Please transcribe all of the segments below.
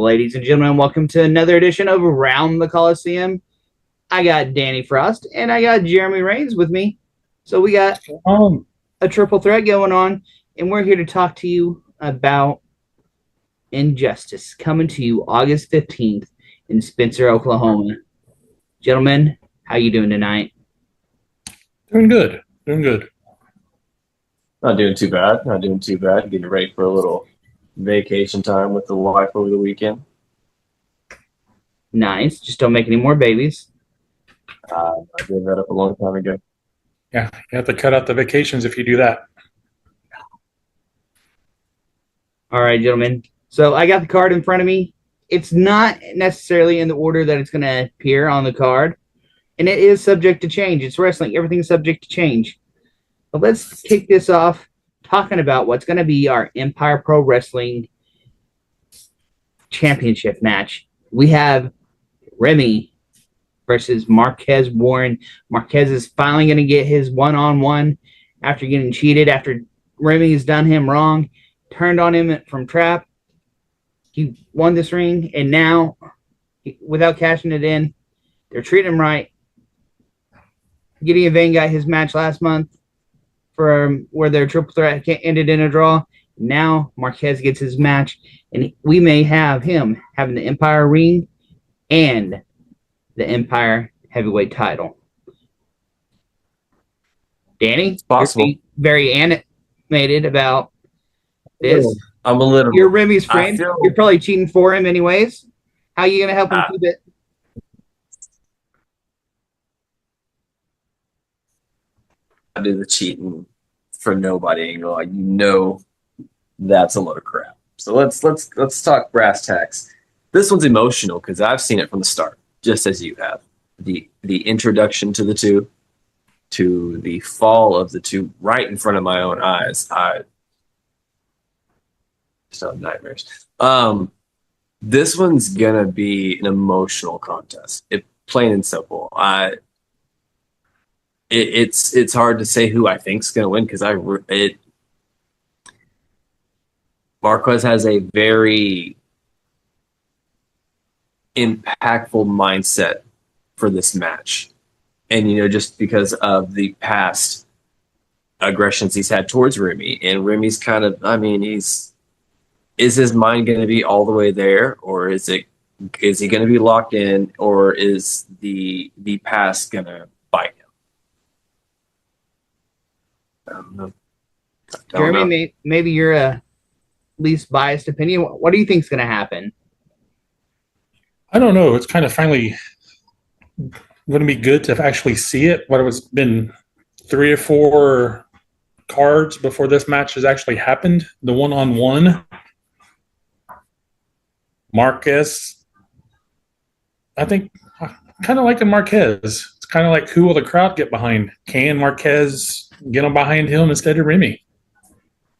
ladies and gentlemen. Welcome to another edition of Around the Colosseum. I got Danny Frost and I got Jeremy Rains with me. So we got a triple threat going on, and we're here to talk to you about Injustice, coming to you August 15th in Spencer, Oklahoma. Gentlemen, how you doing tonight? Doing good. Not doing too bad. Getting ready for a little vacation time with the wife over the weekend. Nice. Just don't make any more babies. I gave that up a long time ago. Yeah, you have to cut out the vacations if you do that. All right, gentlemen. So I got the card in front of me. It's not necessarily in the order that it's going to appear on the card, and it is subject to change. It's wrestling. Everything's subject to change. But let's kick this off talking about what's going to be our Empire Pro Wrestling Championship match. We have Remy versus Marquez Warren. Marquez is finally going to get his one-on-one after getting cheated, after Remy has done him wrong, turned on him from trap. He won this ring, and now, without cashing it in, they're treating him right. Gideon Vane got his match last month for where their triple threat ended in a draw. Now Marquez gets his match, and we may have him having the Empire ring and the Empire heavyweight title. Danny, It's possible. you're very animated about this. I'm a little. You're Remy's friend. You're probably cheating for him anyways. How are you going to help him keep it? I do the cheating for nobody angle. Like, that's a load of crap. So let's talk brass tacks. This one's emotional because I've seen it from the start, just as you have. The introduction to the two, to the fall of the two right in front of my own eyes. I still have nightmares. This one's gonna be an emotional contest. Plain and simple. It's hard to say who I think's gonna win because Marquez has a very impactful mindset for this match, and just because of the past aggressions he's had towards Remy, and Remy's kind of, is his mind going to be all the way there, or is he going to be locked in, or is the past going to bite him? I don't know. Jeremy, maybe you're a least biased opinion. What do you think is going to happen? I don't know. It's kind of finally going to be good to actually see it. What it's been 3 or 4 cards before this match has actually happened. The one-on-one. Marquez, I think, kind of like a Marquez. It's kind of like, who will the crowd get behind? Can Marquez get them behind him instead of Remy?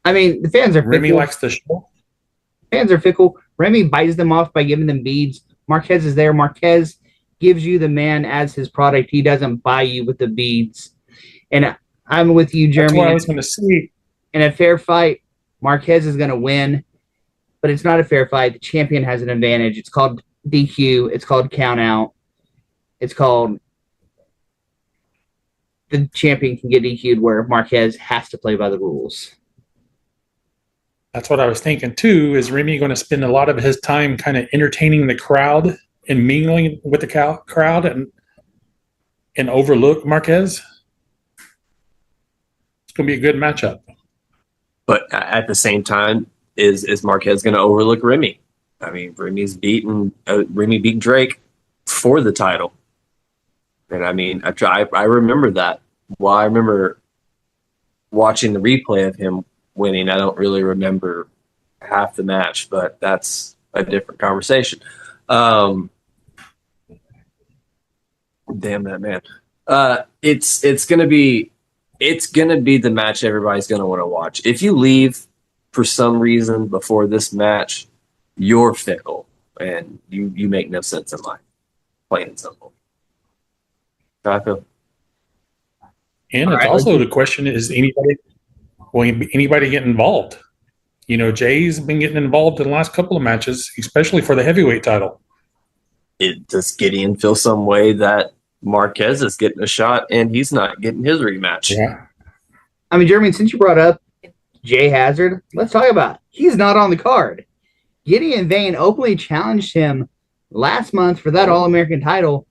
The fans are fickle. Remy likes the show. Fans are fickle. Remy bites them off by giving them beads. Marquez is there. Marquez gives you the man as his product. He doesn't buy you with the beads. And I'm with you, Jeremy. That's what I was going to see. In a fair fight, Marquez is going to win. But it's not a fair fight. The champion has an advantage. It's called DQ. It's called count out. It's called the champion can get DQ'd, where Marquez has to play by the rules. That's what I was thinking too. Is Remy going to spend a lot of his time kind of entertaining the crowd and mingling with the crowd and overlook Marquez? It's going to be a good matchup. But at the same time, is Marquez going to overlook Remy? Remy beat Drake for the title, and I remember that. Well, I remember watching the replay of him winning. I don't really remember half the match, but that's a different conversation. Damn that man. It's gonna be the match everybody's gonna want to watch. If you leave for some reason before this match, you're fickle and you make no sense in life. Plain and simple. How I feel. And it's also the question is, will anybody get involved? Jay's been getting involved in the last couple of matches, especially for the heavyweight title. Does Gideon feel some way that Marquez is getting a shot and he's not getting his rematch? Yeah. I mean, Jeremy, since you brought up Jay Hazard, let's talk about it. He's not on the card. Gideon Vane openly challenged him last month for that All-American title,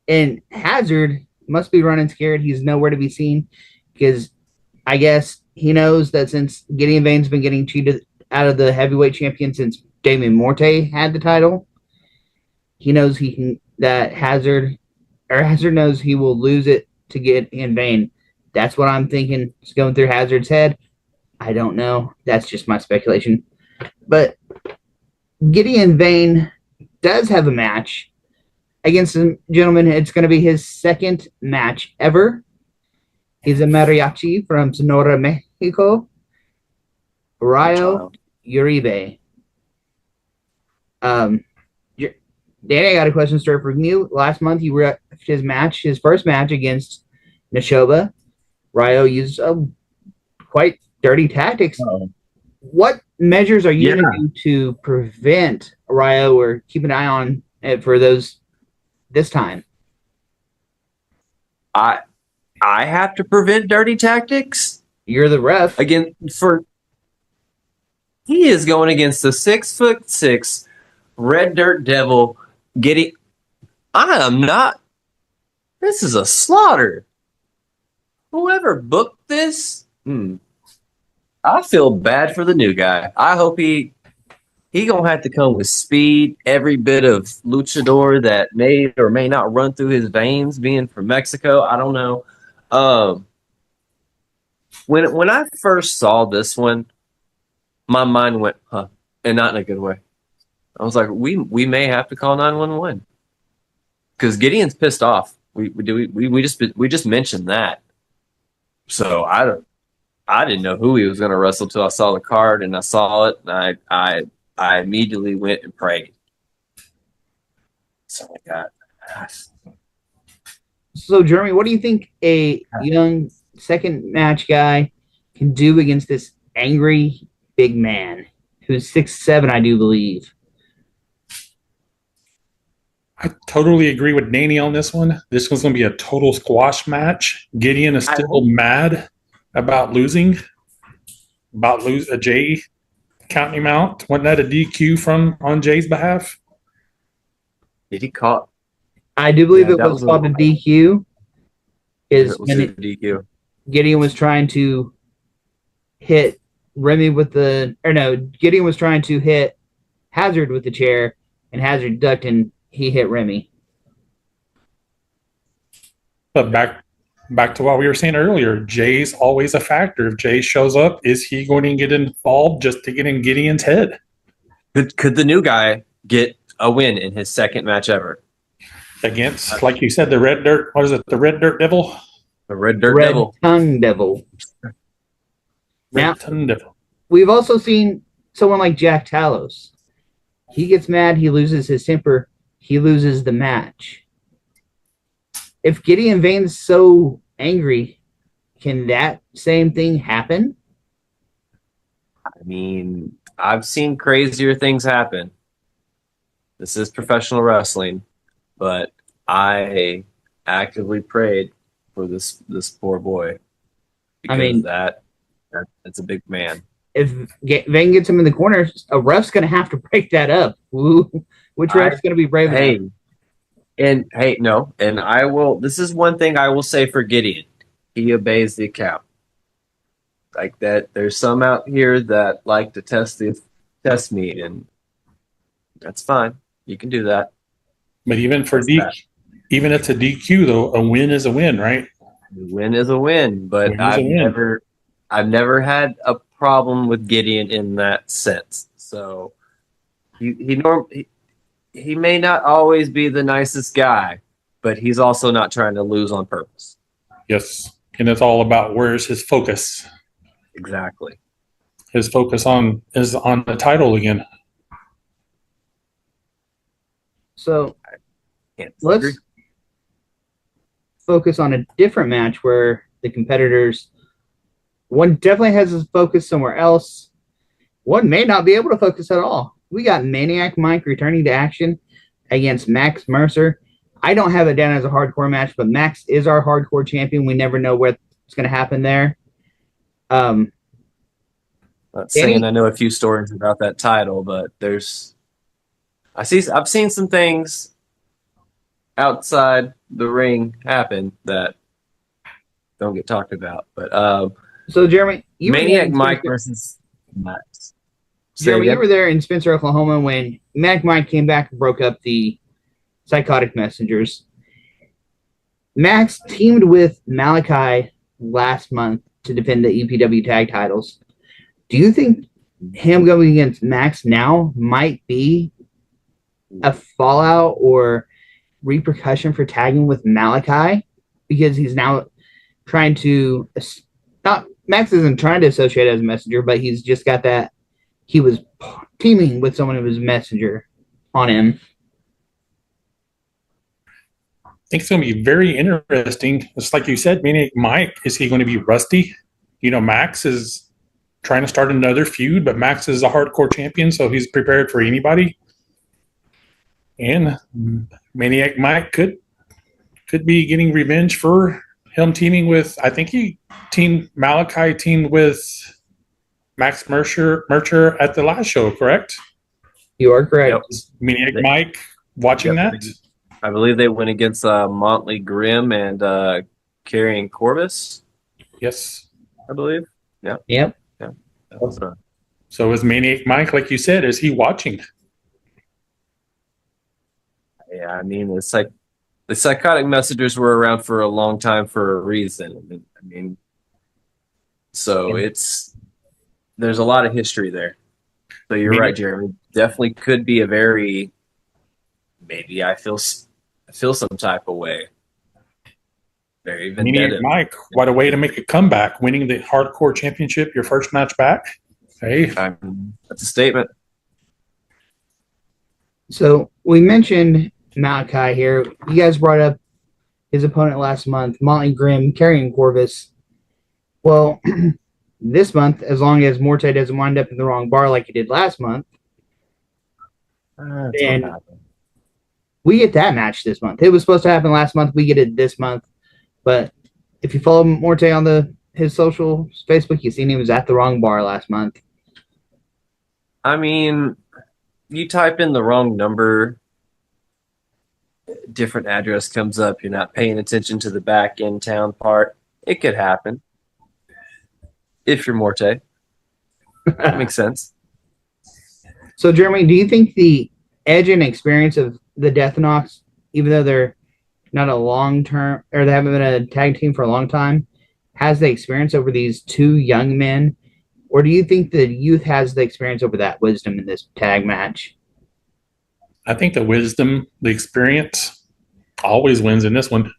and Hazard must be running scared. He's nowhere to be seen because I guess he knows that since Gideon Vane's been getting cheated out of the heavyweight champion since Damien Morte had the title, he knows that Hazard knows he will lose it to get in Vane. That's what I'm thinking is going through Hazard's head. I don't know. That's just my speculation. But Gideon Vane does have a match against a gentleman. It's going to be his second match ever. He's a mariachi from Sonora, Mexico. Rayo Uribe. Danny, I got a question straight from you. Last month, he refed his first match against Neshoba. Rayo used quite dirty tactics. What measures are you going to do to prevent Rayo or keep an eye on it for this time? I have to prevent dirty tactics. You're the ref. He is going against the 6'6" Red Dirt Devil. I am not. This is a slaughter. Whoever booked this, I feel bad for the new guy. I hope he gonna have to come with speed, every bit of luchador that may or may not run through his veins, being from Mexico. I don't know. When I first saw this one, my mind went, huh, and not in a good way. I was like, we may have to call 911 because Gideon's pissed off. We just mentioned that, so I didn't know who he was going to wrestle till I saw the card and I saw it, and I immediately went and prayed. So I got. So Jeremy, what do you think a young second match guy can do against this angry big man who's 6'7", I do believe? I totally agree with Danny on this one. This one's going to be a total squash match. Gideon is still mad about losing. Jay counting him out. Wasn't that a DQ on Jay's behalf? Did he call? I do believe it was called a DQ. DQ. Gideon was trying to hit Remy Gideon was trying to hit Hazard with the chair, and Hazard ducked and he hit Remy. But back to what we were saying earlier, Jay's always a factor. If Jay shows up, is he going to get involved just to get in Gideon's head? Could the new guy get a win in his second match ever? Against, like you said, the Red Dirt, what is it, the Red Dirt Devil? The Red Dirt Devil. Tongue Devil. Red Tongue Devil. We've also seen someone like Jack Talos. He gets mad, he loses his temper, he loses the match. If Gideon Vane's so angry, can that same thing happen? I mean, I've seen crazier things happen. This is professional wrestling, but I actively prayed for this poor boy. Because that's a big man. If Vane gets him in the corner, a ref's going to have to break that up. Which ref's going to be brave enough? And I will. This is one thing I will say for Gideon: he obeys the account. Like that, there's some out here that like to test me, and that's fine. You can do that. But even for even if it's a DQ, though, a win is a win, right? A win is a win, but I've never had a problem with Gideon in that sense. So he may not always be the nicest guy, but he's also not trying to lose on purpose. Yes, and it's all about where's his focus. Exactly. His focus is on the title again. So let's focus on a different match where the competitors, one definitely has his focus somewhere else, one may not be able to focus at all. We got Maniac Mike returning to action against Max Mercer. I don't have it down as a hardcore match, but Max is our hardcore champion. We never know what's going to happen there. Not Danny? saying I know a few stories about that title, but I've seen some things outside the ring happen that don't get talked about. But So, Jeremy, you Maniac Mike versus Max. Jeremy, you were there in Spencer, Oklahoma when Maniac Mike came back and broke up the Psychotic Messengers. Max teamed with Malachi last month to defend the EPW tag titles. Do you think him going against Max now might be a fallout or repercussion for tagging with Malachi? Because he's now trying to not Max isn't trying to associate as a messenger, but he's just got that he was teaming with someone who was messenger on him. I think it's going to be very interesting. It's like you said, Maniac Mike, is he going to be rusty? You know, Max is trying to start another feud, but Max is a hardcore champion, so he's prepared for anybody. And Maniac Mike could be getting revenge for him teaming with, I think Malachi teamed with Max Mercer at the last show, correct? You are correct. Yep. Maniac Mike watching that? I believe they went against Motley Grimm and Karrion Corvus. Yes. I believe. Yeah. Yep. Yeah. So is Maniac Mike, like you said, is he watching? Yeah, I mean, it's like the Psychotic Messengers were around for a long time for a reason. I mean, so there's a lot of history there. So you're right, Jeremy. Definitely could be a very, maybe I feel some type of way. Very vendetta. Mike, what a way to make a comeback, winning the hardcore championship, your first match back. Hey, that's a statement. So we mentioned Malachi here. You guys brought up his opponent last month, Motley Grimm, Karrion Corvus. Well, this month, as long as Morte doesn't wind up in the wrong bar like he did last month, then we get that match this month. It was supposed to happen last month. We get it this month. But if you follow Morte on his social Facebook, you seen he was at the wrong bar last month. I mean, you type in the wrong number, different address comes up. You're not paying attention to the back in town part. It could happen if you're Morte. That makes sense. So, Jeremy, do you think the edge and experience of the Death Knocks, even though they're not a long-term, or they haven't been a tag team for a long time, has the experience over these two young men? Or do you think the youth has the experience over that wisdom in this tag match? I think the wisdom, the experience always wins in this one.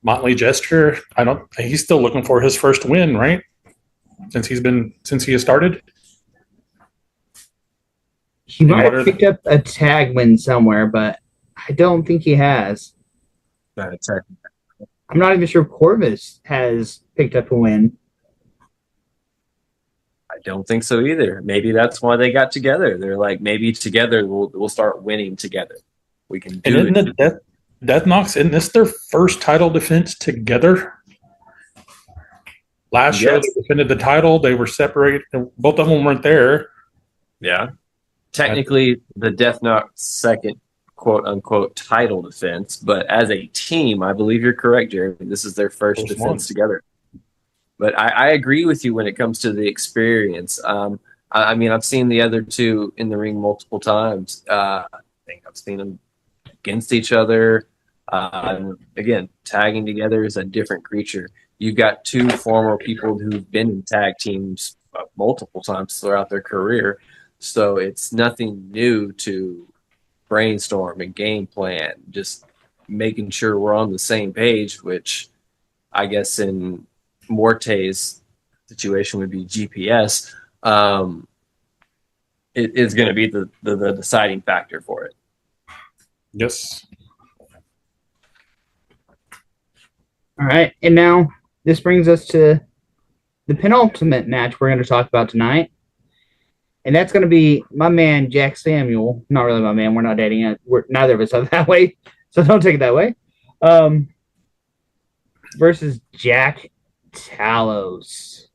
Motley Gesture, he's still looking for his first win, right? Since he has started. He might have picked up a tag win somewhere, but I don't think he has. I'm not even sure Corvus has picked up a win. I don't think so either. Maybe that's why they got together. They're like, maybe together we'll start winning together. We can do it. Death Knocks, isn't this their first title defense together? Last show they defended the title. They were separated. Both of them weren't there. Yeah. Technically, the Death Knocks second quote-unquote title defense, but as a team, I believe you're correct, Jeremy. This is their first defense together. But I agree with you when it comes to the experience. I mean, I've seen the other two in the ring multiple times. I think I've seen them against each other. Again, tagging together is a different creature. You've got two former people who've been in tag teams multiple times throughout their career. So it's nothing new to brainstorm and game plan, just making sure we're on the same page, which I guess in Morte's situation would be GPS. It is going to be the deciding factor for it. Yes. All right. And now this brings us to the penultimate match we're going to talk about tonight, and that's going to be my man Jack Samuel. Not really my man. We're not dating it. We're neither of us are that way, so don't take it that way. Versus Jack Talos.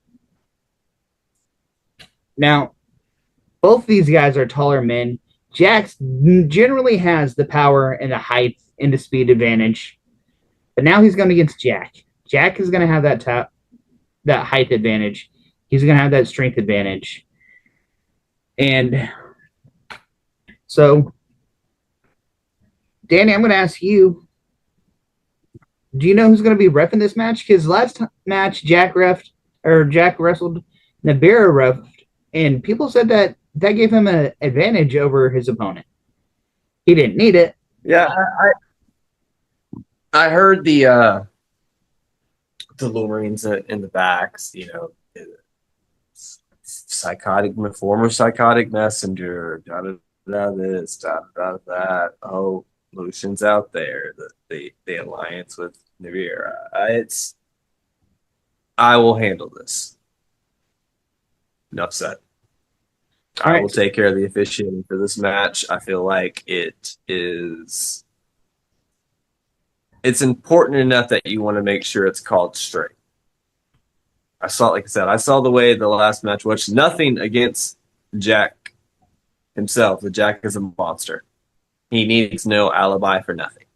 Now, both these guys are taller men. Jax generally has the power and the height and the speed advantage, but now he's going against Jack. Jack is going to have that height advantage. He's going to have that strength advantage, and so, Danny, I'm going to ask you: do you know who's going to be reffing this match? Because last match Jack wrestled, Nibiru ref, and people said that gave him an advantage over his opponent. He didn't need it. Yeah, I heard the Wolverines in the backs, former psychotic messenger, da da da this, da da that. Oh, Lucian's out there. The alliance with Nibiru. I will handle this. Enough said. All I will take care of the officiating for this match. I feel like it's important enough that you want to make sure it's called straight. I saw the way the last match was. Nothing against Jack himself, but Jack is a monster. He needs no alibi for nothing.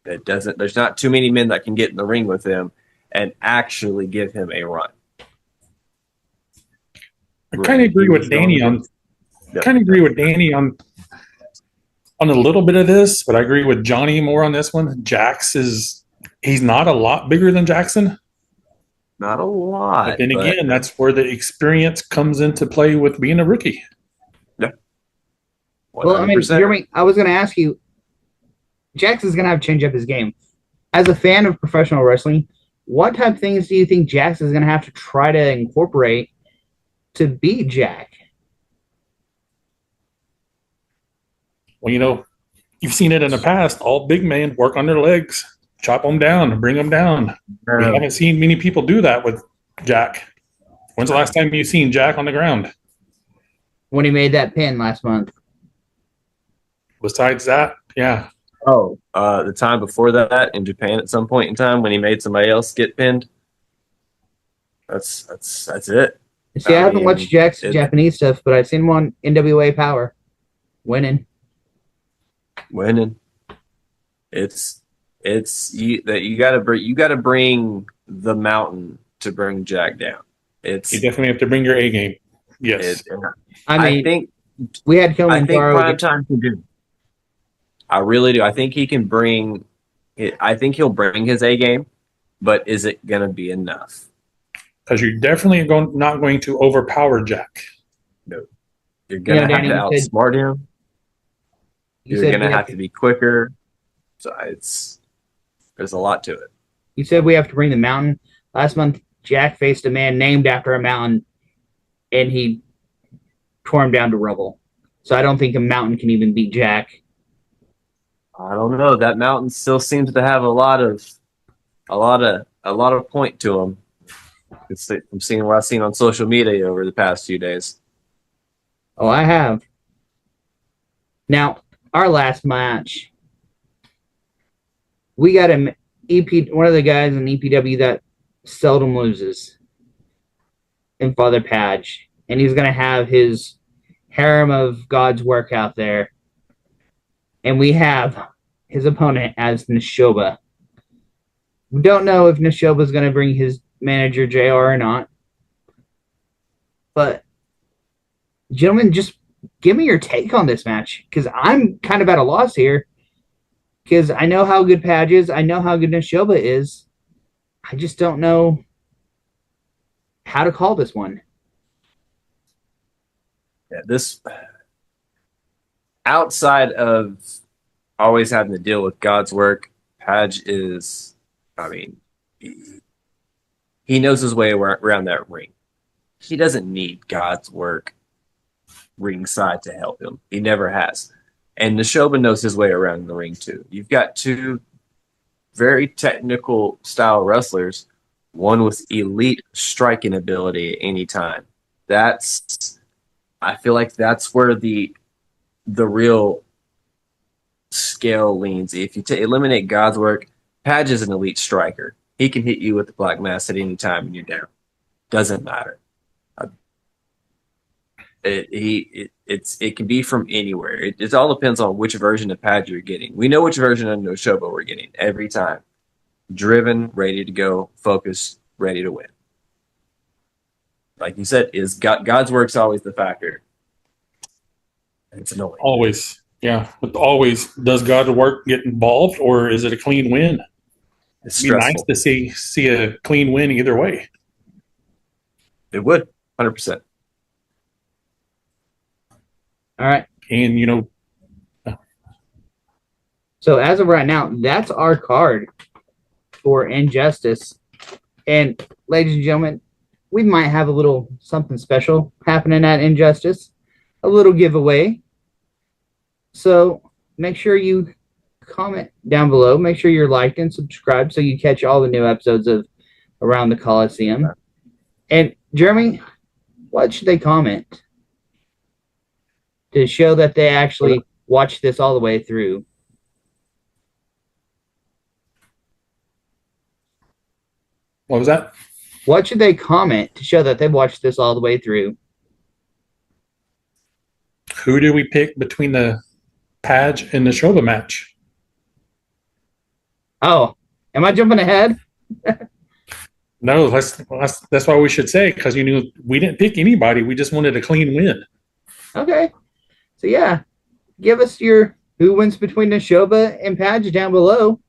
There's not too many men that can get in the ring with him and actually give him a run. I kind of agree with Danny on a little bit of this, but I agree with Johnny more on this one. He's not a lot bigger than Jackson. Not a lot. But then again, that's where the experience comes into play with being a rookie. Yeah. 100%. Well, I mean, Jeremy, I was going to ask you, Jackson's going to have to change up his game. As a fan of professional wrestling, what type of things do you think Jackson's going to have to try to incorporate to beat Jack? Well, you've seen it in the past. All big men work on their legs, chop them down, bring them down. We haven't seen many people do that with Jack. When's the last time you've seen Jack on the ground? When he made that pin last month. Besides that, yeah. Oh, the time before that in Japan at some point in time when he made somebody else get pinned. That's it. See, I haven't watched Jack's Japanese stuff, but I've seen him on NWA Power. Winning. It's you gotta bring the mountain to bring Jack down. You definitely have to bring your A game. Yes. I think we had Prime Time can do. I really do. I think he can bring it. I think he'll bring his A game, but is it gonna be enough? Because you're definitely not going to overpower Jack. No. You're going to have to outsmart him. You're going to have to be quicker. So there's a lot to it. You said we have to bring the mountain. Last month, Jack faced a man named after a mountain, and he tore him down to rubble. So I don't think a mountain can even beat Jack. I don't know. That mountain still seems to have a lot of point to him. I'm seeing what I've seen on social media over the past few days. Oh, I have. Now, our last match, we got one of the guys in EPW that seldom loses, in Father Padge, and he's going to have his harem of God's work out there, and we have his opponent as Neshoba. We don't know if Neshoba is going to bring his manager JR or not, but gentlemen, just give me your take on this match, because I'm kind of at a loss here, because I know how good Padge is, I know how good Neshoba is, I just don't know how to call this one. Yeah, this outside of always having to deal with God's work, Padge is, he knows his way around that ring. He doesn't need God's work ringside to help him. He never has. And Neshoba knows his way around the ring too. You've got two very technical style wrestlers one with elite striking ability at any time. I feel like that's where the real scale leans. If you eliminate God's work, Padge is an elite striker. He can hit you with the Black Mass at any time and you're down. Doesn't matter. It can be from anywhere. It all depends on which version of Padge you're getting. We know which version of Noshoba we're getting every time. Driven, ready to go, focused, ready to win. Like you said, God's work's always the factor. It's annoying. Always. Yeah. But always, does God's work get involved, or is it a clean win? It's It'd be stressful. nice to see a clean win either way. It would, 100%. All right. And, So as of right now, that's our card for Injustice. And ladies and gentlemen, we might have a little something special happening at Injustice, a little giveaway. So make sure you comment down below. Make sure you're liked and subscribed so you catch all the new episodes of Around the Colosseum. And Jeremy, what should they comment to show that they actually watched this all the way through? what was that? What should they comment to show that they've watched this all the way through? Who do we pick between the Padge and the Shoba match? Oh, am I jumping ahead? No, that's why we should say, because we didn't pick anybody. We just wanted a clean win. Okay. So, yeah, give us your who wins between Neshoba and Padge down below,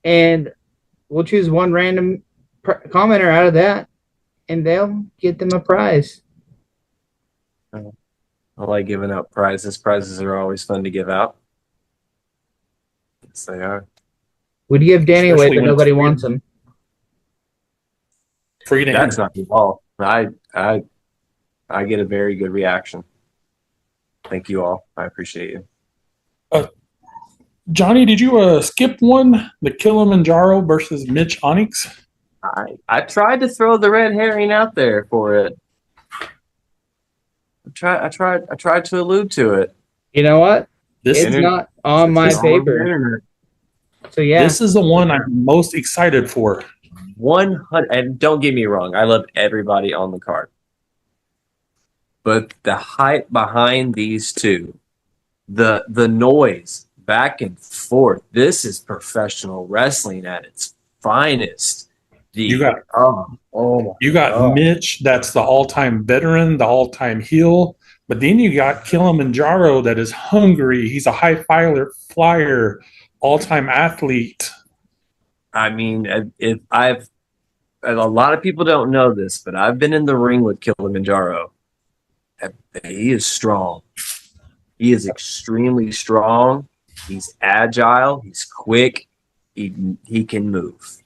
and we'll choose one random commenter out of that, and they'll get them a prize. I like giving out prizes. Prizes are always fun to give out. Yes, they are. We'd give Danny away, Especially but when nobody it's wants him. Free to That's enter. not the ball. I get a very good reaction. Thank you all. I appreciate you. Johnny, did you skip one? The Kilimanjaro versus Mitch Onyx? I tried to throw the red herring out there for it. I tried to allude to it. You know what? This It's not on my It's on the paper. internet. So, yeah. This is the one I'm most excited for. 100, and don't get me wrong, I love everybody on the card. But the hype behind these two, the noise back and forth, this is professional wrestling at its finest. You got oh my God. Mitch, that's the all-time veteran, the all-time heel. But then you got Kilimanjaro that is hungry. He's a high flyer, all-time athlete. I mean, a lot of people don't know this, but I've been in the ring with Kilimanjaro. He is strong. He is extremely strong. He's agile. He's quick. He can move.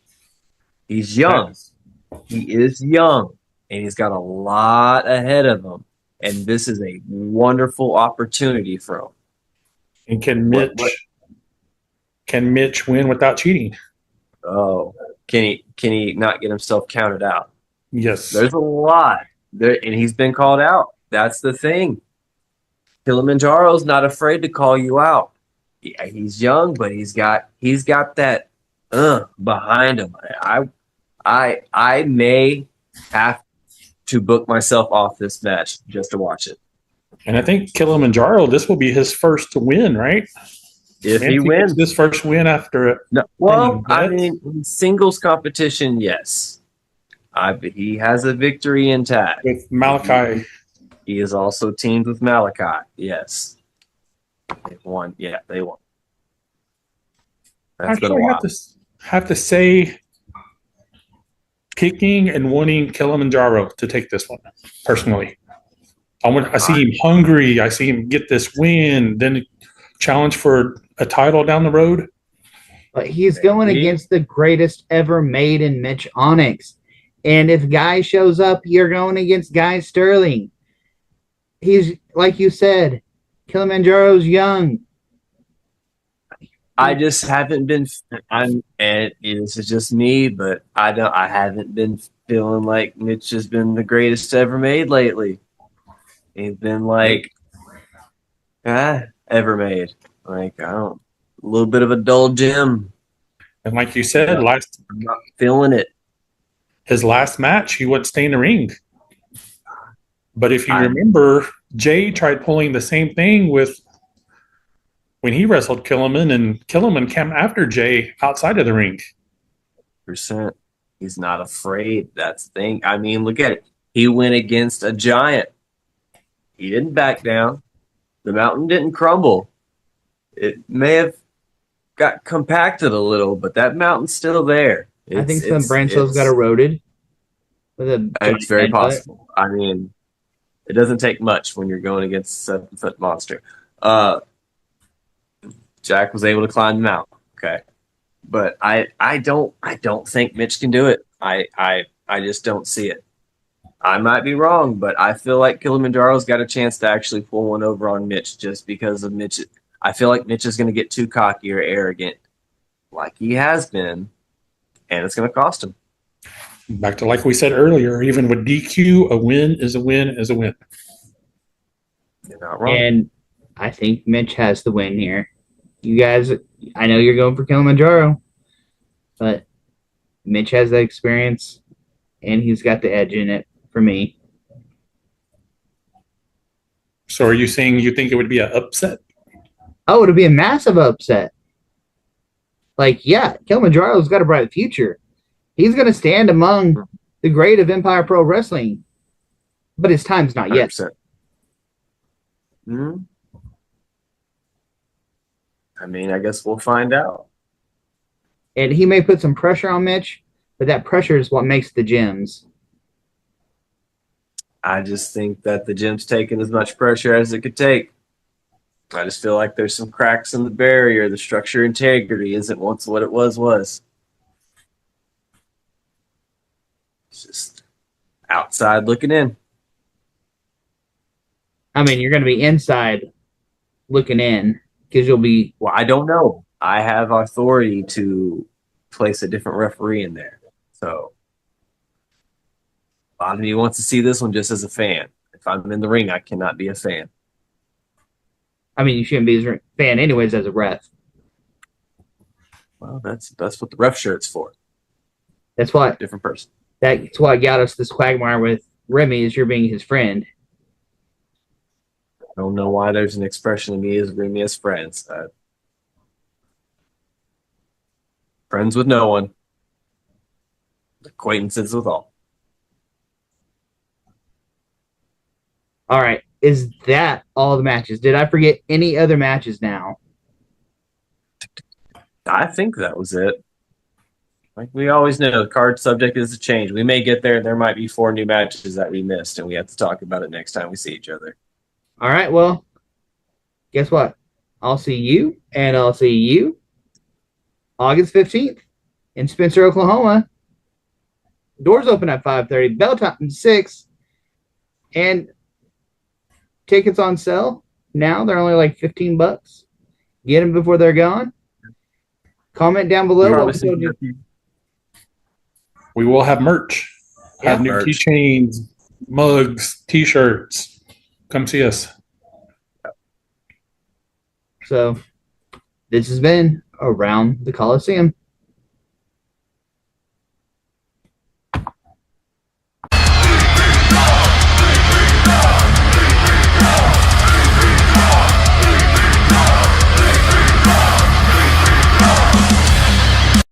He's young. He is young, and he's got a lot ahead of him. And this is a wonderful opportunity for him. And can Mitch win without cheating? Oh, can he not get himself counted out? Yes. There's a lot there, and he's been called out. That's the thing. Kilimanjaro's not afraid to call you out. Yeah, he's young, but he's got that behind him. I may have to book myself off this match just to watch it. And I think Kilimanjaro, this will be his first win, right? If he wins this first win after it. No, well, I mean, in singles competition, yes. He has a victory intact. With Malachi. He is also teamed with Malachi, yes. They won. Yeah, they won. That's been a while. Have to say, picking and wanting Kilimanjaro to take this one, personally. I see him hungry. I see him get this win, then challenge for a title down the road. But he's going against the greatest ever made in Mitch Onyx. And if Guy shows up, you're going against Guy Sterling. He's, like you said, Kilimanjaro's young. I just haven't been. And this is just me, but I haven't been feeling like Mitch has been the greatest ever made lately. He's been like, ever made. Like I don't, a little bit of a dull gem. And like you said, I'm not feeling it. his last match, he wouldn't stay in the ring. But if you remember, Jay tried pulling the same thing with when he wrestled Killiman, and Killiman came after Jay outside of the ring. Percent. He's not afraid. That's the thing. I mean, look at it. He went against a giant. He didn't back down. The mountain didn't crumble. It may have got compacted a little, but that mountain's still there. I think some branch cells got eroded. It's very possible. I mean, it doesn't take much when you're going against a 7-foot monster. Jack was able to climb the mountain. Okay. But I don't think Mitch can do it. I just don't see it. I might be wrong, but I feel like Kilimanjaro's got a chance to actually pull one over on Mitch just because of Mitch. I feel like Mitch is going to get too cocky or arrogant like he has been, and it's going to cost him. Back to like we said earlier, even with DQ, a win is a win is a win. You're not wrong. And I think Mitch has the win here. You guys, I know you're going for Kilimanjaro, but Mitch has the experience, and he's got the edge in it for me. So are you saying you think it would be an upset? Oh, it'll be a massive upset. Like, yeah, Kilimanjaro's got a bright future. He's going to stand among the great of Empire Pro Wrestling, but his time's not yet. 100%. Hmm. I mean, I guess we'll find out. And he may put some pressure on Mitch, but that pressure is what makes the gems. I just think that the gym's taking as much pressure as it could take. I just feel like there's some cracks in the barrier. The structure integrity isn't once what it was. It's just outside looking in. I mean, you're going to be inside looking in because you'll be... Well, I don't know. I have authority to place a different referee in there. So a lot of you wants to see this one just as a fan. If I'm in the ring, I cannot be a fan. I mean, you shouldn't be a fan anyways as a ref. Well, that's what the ref shirt's for. That's what... Different person. That's why got us this quagmire with Remy, is you're being his friend. I don't know why there's an expression of me as Remy as friends. Friends with no one. Acquaintances with all. All right. Is that all the matches? Did I forget any other matches now? I think that was it. Like we always know, the card subject is to change. We may get there. There might be 4 new matches that we missed, and we have to talk about it next time we see each other. All right. Well, guess what? I'll see you, and I'll see you August 15th in Spencer, Oklahoma. Doors open at 5:30. Bell time 6. And tickets on sale now. They're only like $15. Get them before they're gone. Comment down below. We will have merch. Yeah, have new keychains, mugs, T-shirts. Come see us. So this has been Around the Colosseum.